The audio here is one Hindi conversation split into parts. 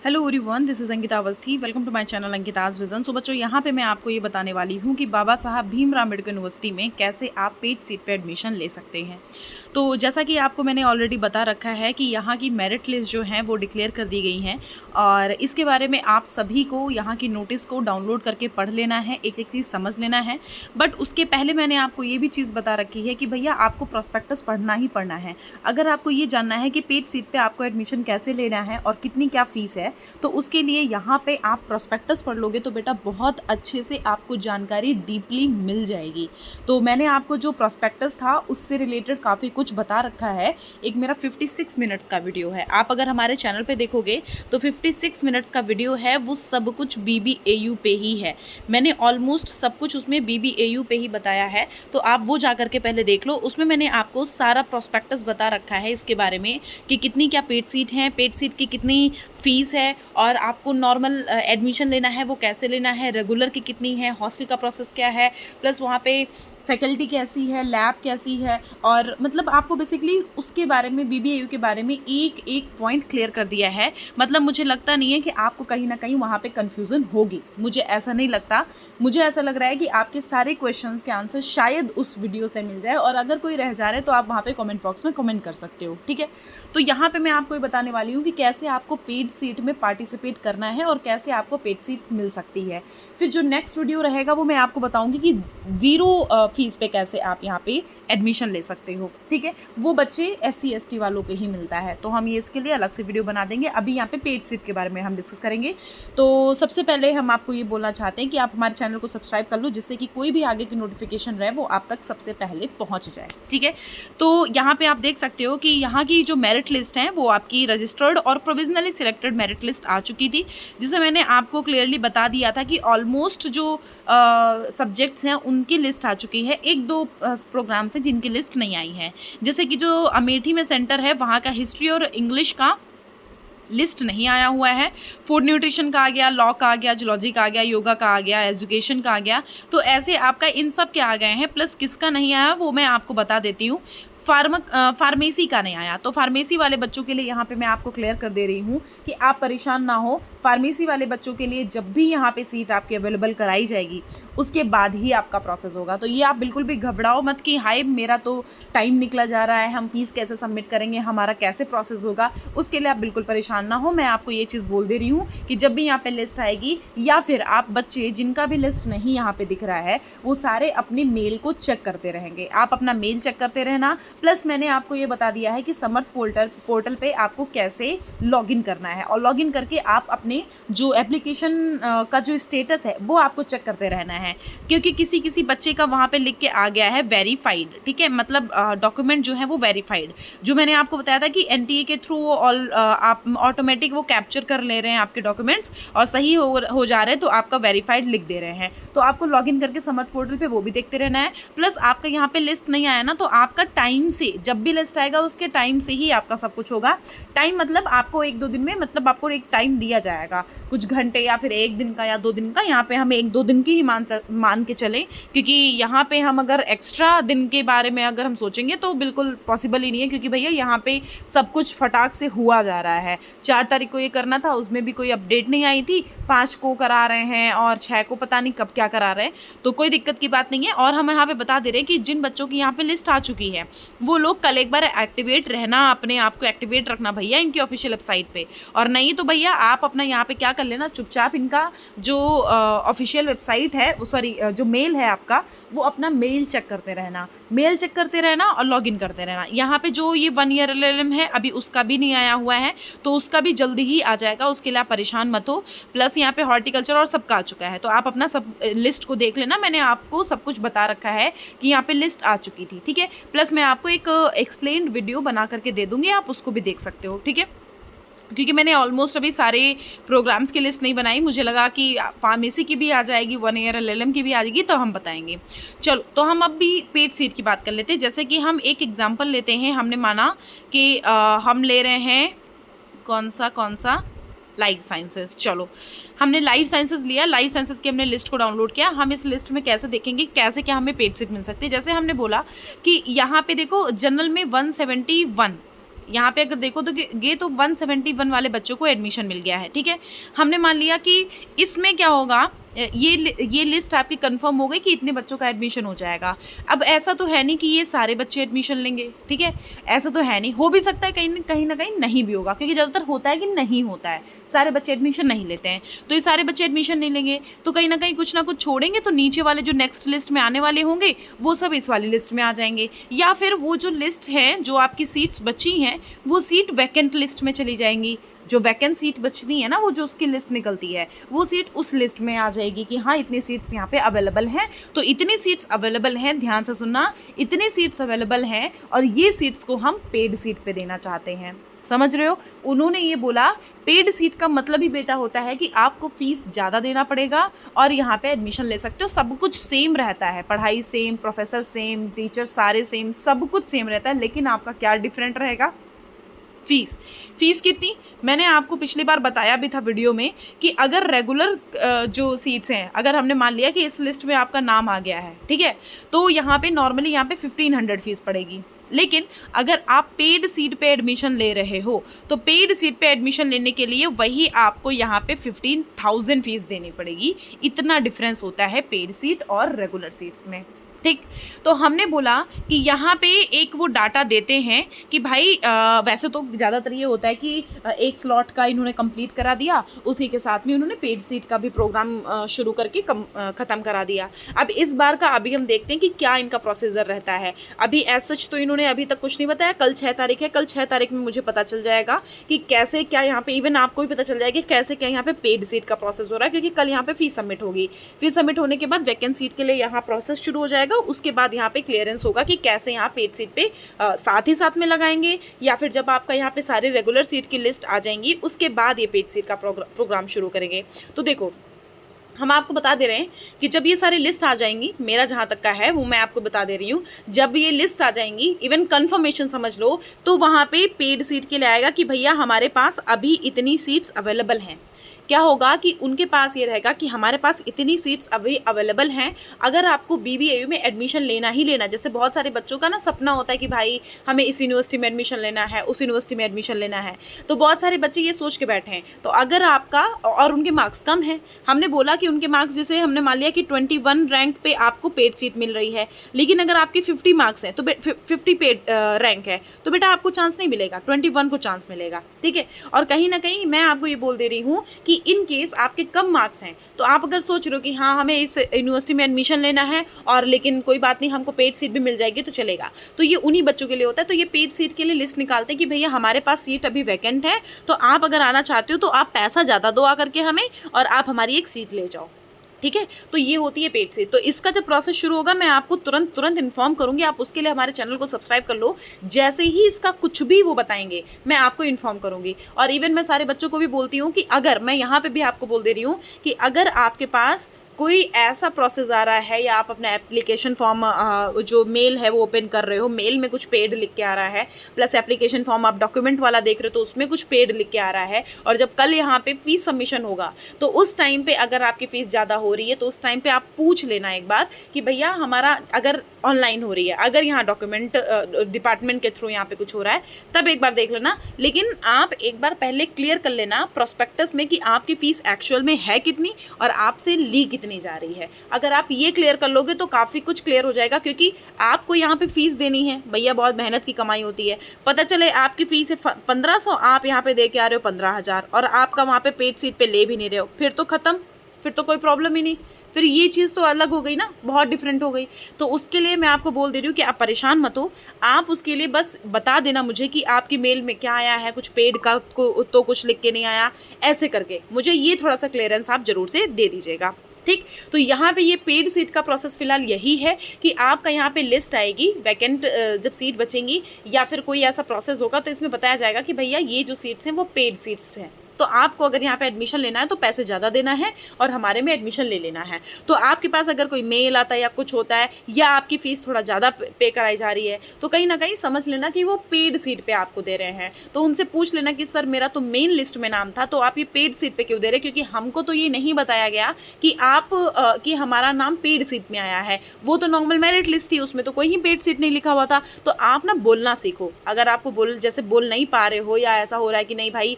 Hello everyone, this is Ankita Awasthi. Welcome to my channel Ankita's vision. So बच्चों, यहाँ पे मैं आपको ये बताने वाली हूँ कि बाबा साहब भीमराव अम्बेडकर यूनिवर्सिटी में कैसे आप पेड सीट पे एडमिशन ले सकते हैं। तो जैसा कि आपको मैंने ऑलरेडी बता रखा है कि यहाँ की मेरिट लिस्ट जो है वो डिक्लेयर कर दी गई हैं और इसके बारे में आप सभी को यहाँ की नोटिस को डाउनलोड करके पढ़ लेना है, एक एक चीज़ समझ लेना है। बट उसके पहले मैंने आपको ये भी चीज़ बता रखी है कि भैया आपको प्रॉस्पेक्टस पढ़ना ही पढ़ना है। अगर आपको ये जानना है कि पेड सीट पे आपको एडमिशन कैसे लेना है और कितनी क्या फ़ीस है, तो उसके लिए यहाँ पे आप प्रॉस्पेक्टस पढ़ लोगे तो बेटा बहुत अच्छे से आपको जानकारी डीपली मिल जाएगी। तो मैंने आपको जो प्रॉस्पेक्टस था उससे रिलेटेड काफ़ी कुछ बता रखा है। एक मेरा 56 मिनट्स का वीडियो है, आप अगर हमारे चैनल पे देखोगे तो 56 मिनट्स का वीडियो है, वो सब कुछ BBAU पे ही है। मैंने ऑलमोस्ट सब कुछ उसमें BBAU पे ही बताया है, तो आप वो जा कर के पहले देख लो। उसमें मैंने आपको सारा प्रॉस्पेक्टस बता रखा है इसके बारे में कि कितनी क्या पेड सीट हैं, पेड सीट की कितनी फ़ीस है और आपको नॉर्मल एडमिशन लेना है वो कैसे लेना है, रेगुलर की कितनी है, हॉस्टल का प्रोसेस क्या है, प्लस वहाँ पे फैकल्टी कैसी है, लैब कैसी है, और मतलब आपको बेसिकली उसके बारे में BBAU के बारे में एक एक पॉइंट क्लियर कर दिया है। मतलब मुझे लगता नहीं है कि आपको कहीं ना कहीं वहाँ पे कन्फ्यूज़न होगी, मुझे ऐसा नहीं लगता। मुझे ऐसा लग रहा है कि आपके सारे क्वेश्चंस के आंसर शायद उस वीडियो से मिल जाए, और अगर कोई रह जा रहे तो आप वहाँ पे कमेंट बॉक्स में कमेंट कर सकते हो, ठीक है। तो यहाँ पे मैं आपको ये बताने वाली हूँ कि कैसे आपको पेड सीट में पार्टिसिपेट करना है और कैसे आपको पेड सीट मिल सकती है। फिर जो नेक्स्ट वीडियो रहेगा वो मैं आपको बताऊँगी कि ज़ीरो फीस पे कैसे आप यहाँ पे एडमिशन ले सकते हो, ठीक है। वो बच्चे SC ST वालों को ही मिलता है, तो हम ये इसके लिए अलग से वीडियो बना देंगे। अभी यहाँ पे पेड सीट के बारे में हम डिस्कस करेंगे। तो सबसे पहले हम आपको ये बोलना चाहते हैं कि आप हमारे चैनल को सब्सक्राइब कर लो, जिससे कि कोई भी आगे की नोटिफिकेशन रहे वो आप तक सबसे पहले पहुँच जाए, ठीक है। तो यहाँ पे आप देख सकते हो कि यहाँ की जो मेरिट लिस्ट है वो आपकी रजिस्टर्ड और प्रोविजनली सिलेक्टेड मेरिट लिस्ट आ चुकी थी, जिसे मैंने आपको क्लियरली बता दिया था कि ऑलमोस्ट जो सब्जेक्ट्स हैं उनकी लिस्ट आ चुकी है। एक दो प्रोग्राम से जिनकी लिस्ट नहीं आई है, जैसे कि जो अमेठी में सेंटर है वहाँ का हिस्ट्री और इंग्लिश का लिस्ट नहीं आया हुआ है। फूड न्यूट्रिशन का आ गया, लॉ का आ गया, जूलॉजी का आ गया, योगा का आ गया, एजुकेशन का आ गया। तो ऐसे आपका इन सब के आ गए हैं। प्लस किसका नहीं आया वो मैं आपको बता देती हूँ। फार्मेसी का नहीं आया। तो फार्मेसी वाले बच्चों के लिए यहाँ पे मैं आपको क्लियर कर दे रही हूँ कि आप परेशान ना हो। फार्मेसी वाले बच्चों के लिए जब भी यहाँ पे सीट आपकी अवेलेबल कराई जाएगी उसके बाद ही आपका प्रोसेस होगा। तो ये आप बिल्कुल भी घबराओ मत कि हाय मेरा तो टाइम निकला जा रहा है, हम फीस कैसे सबमिट करेंगे, हमारा कैसे प्रोसेस होगा। उसके लिए आप बिल्कुल परेशान ना हो। मैं आपको ये चीज़ बोल दे रही हूँ कि जब भी यहाँ पे लिस्ट आएगी, या फिर आप बच्चे जिनका भी लिस्ट नहीं यहाँ पे दिख रहा है वो सारे अपने मेल को चेक करते रहेंगे। आप अपना मेल चेक करते रहना। प्लस मैंने आपको ये बता दिया है कि समर्थ पोर्टल पे आपको कैसे लॉगिन करना है, और लॉगिन करके आप अपने जो एप्लीकेशन का जो स्टेटस है वो आपको चेक करते रहना है, क्योंकि किसी किसी बच्चे का वहाँ पे लिख के आ गया है वेरीफाइड, ठीक है। मतलब डॉक्यूमेंट जो है वो वेरीफाइड, जो मैंने आपको बताया था कि NTA के थ्रू आप ऑटोमेटिक वो कैप्चर कर ले रहे हैं आपके डॉक्यूमेंट्स और सही हो जा रहे हैं, तो आपका वेरीफाइड लिख दे रहे हैं। तो आपको लॉगिन करके समर्थ पोर्टल पे वो भी देखते रहना है। प्लस आपका यहाँ पे लिस्ट नहीं आया ना, तो आपका टाइम से, जब भी लिस्ट आएगा उसके टाइम से ही आपका सब कुछ होगा। टाइम मतलब आपको 1-2 दिन में, मतलब आपको एक टाइम दिया जाएगा, कुछ घंटे या फिर 1 दिन का या 2 दिन का। यहाँ पे हम 1-2 दिन की ही मान के चलें, क्योंकि यहाँ पे हम अगर एक्स्ट्रा दिन के बारे में अगर हम सोचेंगे तो बिल्कुल पॉसिबल ही नहीं है, क्योंकि भैया यहाँ पे सब कुछ फटाक से हुआ जा रहा है। 4 तारीख को ये करना था, उसमें भी कोई अपडेट नहीं आई थी, 5 को करा रहे हैं और 6 को पता नहीं कब क्या करा रहे हैं। तो कोई दिक्कत की बात नहीं है। और हम यहाँ पे बता दे रहे हैं कि जिन बच्चों की यहाँ पे लिस्ट आ चुकी है वो लोग कल एक बार एक्टिवेट रहना, अपने आप को एक्टिवेट रखना भैया इनकी ऑफिशियल वेबसाइट पे। और नहीं तो भैया आप अपना यहाँ पे क्या कर लेना, चुपचाप इनका जो ऑफिशियल वेबसाइट है, सॉरी जो मेल है आपका, वो अपना मेल चेक करते रहना, मेल चेक करते रहना और लॉगिन करते रहना। यहाँ पे जो ये 1 ईयर LLM है अभी उसका भी नहीं आया हुआ है, तो उसका भी जल्दी ही आ जाएगा, उसके लिए आप परेशान मत हो। प्लस यहाँ पे हॉर्टिकल्चर और सबका आ चुका है, तो आप अपना सब लिस्ट को देख लेना। मैंने आपको सब कुछ बता रखा है कि यहाँ पे लिस्ट आ चुकी थी, ठीक है। प्लस मैं आपको एक एक्सप्लेन्ड वीडियो बना करके दे दूँगी, आप उसको भी देख सकते हो, ठीक है। क्योंकि मैंने ऑलमोस्ट अभी सारे प्रोग्राम्स की लिस्ट नहीं बनाई, मुझे लगा कि फार्मेसी की भी आ जाएगी, 1 ईयर LLM की भी आ जाएगी, तो हम बताएंगे। चलो, तो हम अब भी पेड सीट की बात कर लेते हैं। जैसे कि हम एक एग्जांपल लेते हैं, हमने माना कि हम ले रहे हैं कौन सा लाइफ साइंसेस। चलो, हमने लाइफ साइंसेस लिया, लाइफ साइंसेस की हमने लिस्ट को डाउनलोड किया। हम इस लिस्ट में कैसे देखेंगे कैसे क्या हमें पेड सीट मिल सकती है। जैसे हमने बोला कि यहाँ पे देखो जनरल में 171 यहाँ पे अगर देखो तो ये तो 171 वाले बच्चों को एडमिशन मिल गया है, ठीक है। हमने मान लिया कि इसमें क्या होगा, ये लिस्ट आपकी कंफर्म हो गई कि इतने बच्चों का एडमिशन हो जाएगा। अब ऐसा तो है नहीं कि ये सारे बच्चे एडमिशन लेंगे, ठीक है, ऐसा तो है नहीं। हो भी सकता है कहीं ना कहीं नहीं भी होगा, क्योंकि ज़्यादातर होता है कि नहीं होता है, सारे बच्चे एडमिशन नहीं लेते हैं। तो ये सारे बच्चे एडमिशन नहीं लेंगे तो कहीं ना कहीं कुछ ना कुछ छोड़ेंगे, तो नीचे वाले जो नेक्स्ट लिस्ट में आने वाले होंगे वो सब इस वाली लिस्ट में आ जाएंगे, या फिर वो जो लिस्ट है जो आपकी सीट्स बची हैं वो सीट वैकेंट लिस्ट में चली जाएंगी। जो वैकेंट सीट बचती है ना, वो जो उसकी लिस्ट निकलती है वो सीट उस लिस्ट में आ जाएगी कि हाँ इतनी सीट्स यहाँ पे अवेलेबल हैं। तो इतनी सीट्स अवेलेबल हैं, ध्यान से सुनना, इतनी सीट्स अवेलेबल हैं और ये सीट्स को हम पेड सीट पे देना चाहते हैं। समझ रहे हो? उन्होंने ये बोला पेड सीट का मतलब ही बेटा होता है कि आपको फीस ज़्यादा देना पड़ेगा और यहाँ पे एडमिशन ले सकते हो। सब कुछ सेम रहता है, पढ़ाई सेम, प्रोफेसर सेम, टीचर सारे सेम, सब कुछ सेम रहता है, लेकिन आपका क्या डिफरेंट रहेगा? फीस कितनी? मैंने आपको पिछली बार बताया भी था वीडियो में कि अगर रेगुलर जो सीट्स हैं, अगर हमने मान लिया कि इस लिस्ट में आपका नाम आ गया है, ठीक है, तो यहाँ पे नॉर्मली यहाँ पे 1500 फीस पड़ेगी। लेकिन अगर आप पेड सीट पे एडमिशन ले रहे हो तो पेड सीट पे एडमिशन लेने के लिए वही आपको यहाँ पे 15,000 फीस देनी पड़ेगी। इतना डिफरेंस होता है पेड सीट और रेगुलर सीट्स में, ठीक। तो हमने बोला कि यहाँ पे एक वो डाटा देते हैं कि भाई वैसे तो ज़्यादातर ये होता है कि एक स्लॉट का इन्होंने कंप्लीट करा दिया, उसी के साथ में उन्होंने पेड सीट का भी प्रोग्राम शुरू करके ख़त्म करा दिया। अब इस बार का अभी हम देखते हैं कि क्या इनका प्रोसीजर रहता है। अभी एज सच तो इन्होंने अभी तक कुछ नहीं बताया। कल 6 तारीख है, कल 6 तारीख में मुझे पता चल जाएगा कि कैसे क्या यहाँ पे, इवन आपको भी पता चल जाएगा कि कैसे क्या यहाँ पे पेड सीट का प्रोसेस हो रहा है, क्योंकि कल यहाँ पे फीस सबमिट होगी। फीस सबमिट होने के बाद वैकेंट सीट के लिए यहाँ प्रोसेस शुरू हो जाएगा। उसके बाद यहाँ पे क्लियरेंस होगा कि कैसे यहाँ पेड सीट पे साथ ही साथ में लगाएंगे, या फिर जब आपका यहाँ पे सारे रेगुलर सीट की लिस्ट आ जाएंगी उसके बाद ये पेड सीट का प्रोग्राम शुरू करेंगे। तो देखो हम आपको बता दे रहे हैं कि जब ये सारी लिस्ट आ जाएंगी, मेरा जहाँ तक का है वो मैं आपको बता दे रही हूँ, जब ये लिस्ट आ जाएंगी, इवन कंफर्मेशन समझ लो, तो वहाँ पे पेड सीट के लिए आएगा कि भैया हमारे पास अभी इतनी सीट्स अवेलेबल हैं। क्या होगा कि उनके पास ये रहेगा कि हमारे पास इतनी सीट्स अभी अवेलेबल हैं, अगर आपको BBAU में एडमिशन लेना ही लेना, जैसे बहुत सारे बच्चों का ना सपना होता है कि भाई हमें इस यूनिवर्सिटी में एडमिशन लेना है, उस यूनिवर्सिटी में एडमिशन लेना है, तो बहुत सारे बच्चे ये सोच के बैठे हैं। तो अगर आपका और उनके मार्क्स कम हैं, हमने बोला कि उनके मार्क्स, जैसे हमने मान लिया कि 21 रैंक पे आपको पेड सीट मिल रही है, लेकिन अगर आपके 50 मार्क्स हैं तो 50 पेड रैंक है तो बेटा आपको चांस नहीं मिलेगा, 21 को चांस मिलेगा, ठीक है। और कहीं ना कहीं मैं आपको ये बोल दे रही हूँ कि इन केस आपके कम मार्क्स हैं, तो आप अगर सोच रहे हो कि हाँ हमें इस यूनिवर्सिटी में एडमिशन लेना है और लेकिन कोई बात नहीं हमको पेड सीट भी मिल जाएगी तो चलेगा, तो ये उन्हीं बच्चों के लिए होता है। तो ये पेड सीट के लिए लिस्ट निकालते हैं कि भैया हमारे पास सीट अभी वैकेंट है, तो आप अगर आना चाहते हो तो आप पैसा ज़्यादा दो आकर के हमें, और आप हमारी एक सीट ले जाओ, ठीक है। तो ये होती है पेड सीट। तो इसका जब प्रोसेस शुरू होगा मैं आपको तुरंत इन्फॉर्म करूंगी। आप उसके लिए हमारे चैनल को सब्सक्राइब कर लो, जैसे ही इसका कुछ भी वो बताएंगे मैं आपको इन्फॉर्म करूंगी। और इवन मैं सारे बच्चों को भी बोलती हूँ कि अगर, मैं यहाँ पे भी आपको बोल दे रही हूँ कि अगर आपके पास कोई ऐसा प्रोसेस आ रहा है या आप अपना एप्लीकेशन फॉर्म जो मेल है वो ओपन कर रहे हो, मेल में कुछ पेड लिख के आ रहा है, प्लस एप्लीकेशन फॉर्म आप डॉक्यूमेंट वाला देख रहे हो तो उसमें कुछ पेड लिख के आ रहा है, और जब कल यहाँ पे फीस सबमिशन होगा तो उस टाइम पे अगर आपकी फ़ीस ज़्यादा हो रही है तो उस टाइम पे आप पूछ लेना एक बार कि भैया हमारा अगर ऑनलाइन हो रही है, अगर यहाँ डॉक्यूमेंट डिपार्टमेंट के थ्रू यहाँ पे कुछ हो रहा है तब एक बार देख लेना, लेकिन आप एक बार पहले क्लियर कर लेना प्रोस्पेक्टस में कि आपकी फ़ीस एक्चुअल में है कितनी और आपसे ली कितनी जा रही है। अगर आप ये क्लियर कर लोगे तो काफ़ी कुछ क्लियर हो जाएगा, क्योंकि आपको यहाँ पे फीस देनी है भैया, बहुत मेहनत की कमाई होती है। पता चले आपकी फ़ीस है 1500, आप यहाँ पे दे के आ रहे हो 15,000 और आपका वहाँ पे पेड सीट पे ले भी नहीं रहे हो, फिर तो ख़त्म, फिर तो कोई प्रॉब्लम ही नहीं, फिर ये चीज़ तो अलग हो गई ना, बहुत डिफरेंट हो गई। तो उसके लिए मैं आपको बोल दे रही हूँ कि आप परेशान मत हो, आप उसके लिए बस बता देना मुझे कि आपकी मेल में क्या आया है, कुछ पेड का तो कुछ लिख के नहीं आया, ऐसे करके मुझे ये थोड़ा सा क्लियरेंस आप ज़रूर से दे दीजिएगा, ठीक। तो यहाँ पे ये पेड सीट का प्रोसेस फिलहाल यही है कि आपका यहाँ पे लिस्ट आएगी वैकेंट, जब सीट बचेंगी या फिर कोई ऐसा प्रोसेस होगा तो इसमें बताया जाएगा कि भैया ये जो सीट्स हैं वो पेड सीट्स हैं, तो आपको अगर यहाँ पे एडमिशन लेना है तो पैसे ज़्यादा देना है और हमारे में एडमिशन ले लेना है। तो आपके पास अगर कोई मेल आता है या कुछ होता है या आपकी फ़ीस थोड़ा ज़्यादा पे कराई जा रही है तो कहीं ना कहीं समझ लेना कि वो पेड सीट पे आपको दे रहे हैं। तो उनसे पूछ लेना कि सर मेरा तो मेन लिस्ट में नाम था, तो आप ये पेड सीट पे क्यों दे रहे हैं, क्योंकि हमको तो ये नहीं बताया गया कि आप कि हमारा नाम पेड सीट में आया है। वो तो नॉर्मल मेरिट लिस्ट थी, उसमें तो कोई ही पेड सीट नहीं लिखा हुआ था। तो आप ना बोलना सीखो। अगर आपको जैसे बोल नहीं पा रहे हो या ऐसा हो रहा है कि नहीं भाई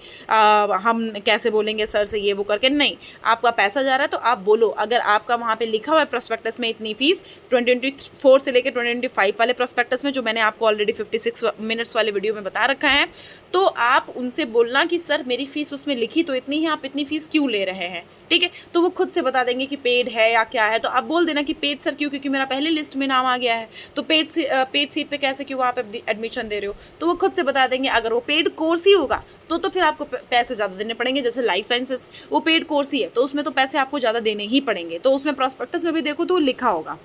हम कैसे बोलेंगे सर से ये वो करके, नहीं, आपका पैसा जा रहा है तो आप बोलो। अगर आपका वहाँ पे लिखा हुआ है प्रोस्पेक्टस में इतनी फीस 2024 से लेकर 2025 वाले प्रोस्पेक्टस में, जो मैंने आपको ऑलरेडी 56 मिनट्स वाले वीडियो में बता रखा है, तो आप उनसे बोलना कि सर मेरी फीस उसमें लिखी तो इतनी है, आप इतनी फीस क्यों ले रहे हैं, ठीक है। तो वो खुद से बता देंगे कि पेड है या क्या है। तो आप बोल देना कि पेड सर क्यों, क्योंकि मेरा पहले लिस्ट में नाम आ गया है। तो पेड सीट पे कैसे क्यों आप एडमिशन दे रहे हो, तो वो खुद से बता देंगे। अगर वो पेड कोर्स ही होगा तो फिर आपको पैसे ज़्यादा देने पड़ेंगे। जैसे लाइफ साइंसेस वो पेड कोर्स ही है तो उसमें तो पैसे आपको ज़्यादा देने ही पड़ेंगे। तो उसमें प्रॉस्पेक्टस में भी देखो तो लिखा होगा।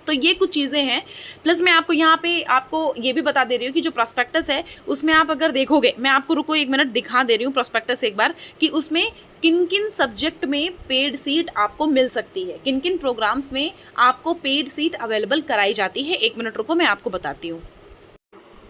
तो ये कुछ चीज़ें हैं। प्लस मैं आपको यहाँ पे आपको ये भी बता दे रही हूँ कि जो प्रॉस्पेक्टस है उसमें आप अगर देखोगे, मैं आपको रुको 1 मिनट दिखा दे रही हूँ प्रॉस्पेक्टस एक बार, कि उसमें किन किन सब्जेक्ट में पेड सीट आपको मिल सकती है, किन किन प्रोग्राम्स में आपको पेड सीट अवेलेबल कराई जाती है। 1 मिनट रुको, मैं आपको बताती हूँ।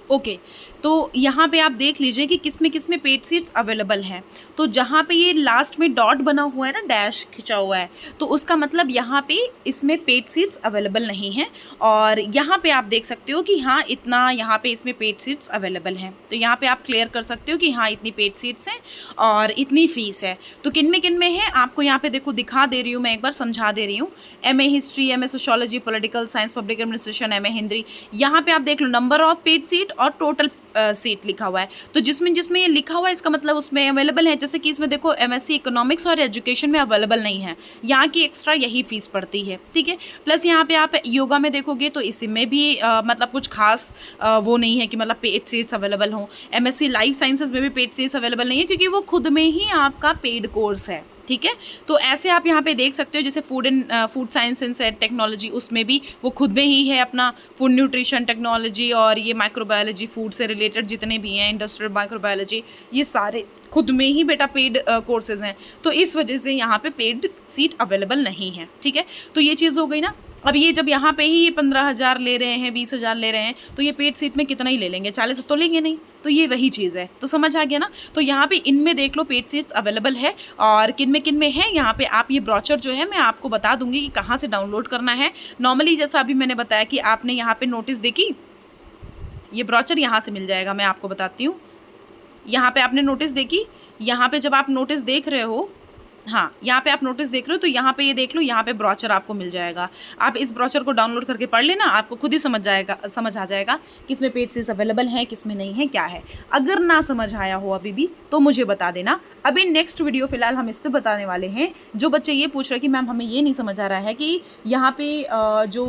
ओके, तो यहाँ पे आप देख लीजिए कि किस में पेड सीट्स अवेलेबल हैं। तो जहाँ पे ये लास्ट में डॉट बना हुआ है ना, डैश खिंचा हुआ है, तो उसका मतलब यहाँ पे इसमें पेड सीट्स अवेलेबल नहीं हैं। और यहाँ पे आप देख सकते हो कि हाँ इतना यहाँ पे इसमें पेड सीट्स अवेलेबल हैं। तो यहाँ पे आप क्लियर कर सकते हो कि हाँ इतनी पेड सीट्स हैं और इतनी फ़ीस है। तो किन में है आपको यहाँ पे देखो दिखा दे रही हूँ, मैं एक बार समझा दे रही हूँ। MA history, MA sociology, political science, public administration, MA Hindi, यहाँ पे आप देख लो नंबर ऑफ पेड सीट और टोटल सीट लिखा हुआ है। तो जिसमें ये लिखा हुआ है इसका मतलब उसमें अवेलेबल है। जैसे कि इसमें देखो MSc इकोनॉमिक्स और एजुकेशन में अवेलेबल नहीं है, यहाँ की एक्स्ट्रा यही फीस पड़ती है, ठीक है। प्लस यहाँ पे आप योगा में देखोगे तो इसमें भी मतलब कुछ खास वो नहीं है कि मतलब पेड सीट्स अवेलेबल हों। MSc लाइफ साइंसेज में भी पेड सीट्स अवेलेबल नहीं है क्योंकि वो खुद में ही आपका पेड कोर्स है, ठीक है। तो ऐसे आप यहाँ पे देख सकते हो। जैसे फूड साइंस एंड टेक्नोलॉजी, उसमें भी वो खुद में ही है अपना फूड न्यूट्रिशन टेक्नोलॉजी, और ये माइक्रोबायोलॉजी, फूड से रिलेटेड जितने भी हैं, इंडस्ट्रियल माइक्रोबायोलॉजी, ये सारे खुद में ही बेटा पेड कोर्सेज हैं। तो इस वजह से यहाँ पे पेड सीट अवेलेबल नहीं है, ठीक है। तो ये चीज़ हो गई ना। अब ये जब यहाँ पे ही 15,000 ले रहे हैं, 20,000 ले रहे हैं, तो ये पेड सीट में कितना ही ले लेंगे, 40 तो लेंगे नहीं। तो ये वही चीज़ है। तो समझ आ गया ना। तो यहाँ पे इनमें देख लो पेड सीट्स अवेलेबल है और किन में है। यहाँ पे आप ये ब्रोचर जो है मैं आपको बता दूंगी कि कहाँ से डाउनलोड करना है। नॉर्मली जैसा अभी मैंने बताया कि आपने यहाँ पे नोटिस देखी, ये ब्रोचर यहाँ से मिल जाएगा। मैं आपको बताती हूँ, यहाँ पे आपने नोटिस देखी, यहाँ पे जब आप नोटिस देख रहे हो, हाँ यहाँ पे आप नोटिस देख रहे हो, तो यहाँ पे ये देख लो, यहाँ पे ब्रोचर आपको मिल जाएगा। आप इस ब्रोचर को डाउनलोड करके पढ़ लेना, आपको खुद ही समझ आ जाएगा किस में पेड सीट्स अवेलेबल हैं, किस में नहीं है, क्या है। अगर ना समझ आया हो अभी भी तो मुझे बता देना। अभी नेक्स्ट वीडियो फिलहाल हम इस पर बताने वाले हैं। जो बच्चे ये पूछ रहे कि मैम हमें ये नहीं समझ आ रहा है कि यहाँ पे जो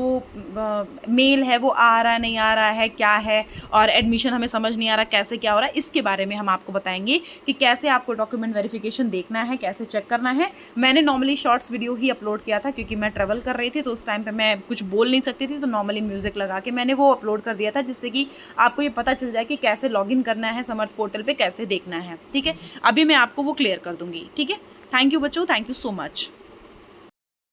मेल है वो आ रहा है नहीं आ रहा है, क्या है, और एडमिशन हमें समझ नहीं आ रहा कैसे क्या हो रहा है, इसके बारे में हम आपको बताएंगे कि कैसे आपको डॉक्यूमेंट वेरिफिकेशन देखना है, कैसे चेक करना है। मैंने नॉर्मली शॉर्ट्स वीडियो ही अपलोड किया था क्योंकि मैं ट्रैवल कर रही थी, तो उस टाइम पे मैं कुछ बोल नहीं सकती थी, तो नॉर्मली म्यूजिक लगा के मैंने वो अपलोड कर दिया था, जिससे कि आपको ये पता चल जाए कि कैसे लॉगिन करना है, समर्थ पोर्टल पे कैसे देखना है, ठीक है। अभी मैं आपको वो क्लियर कर दूंगी, ठीक है। थैंक यू बच्चों, थैंक यू सो मच।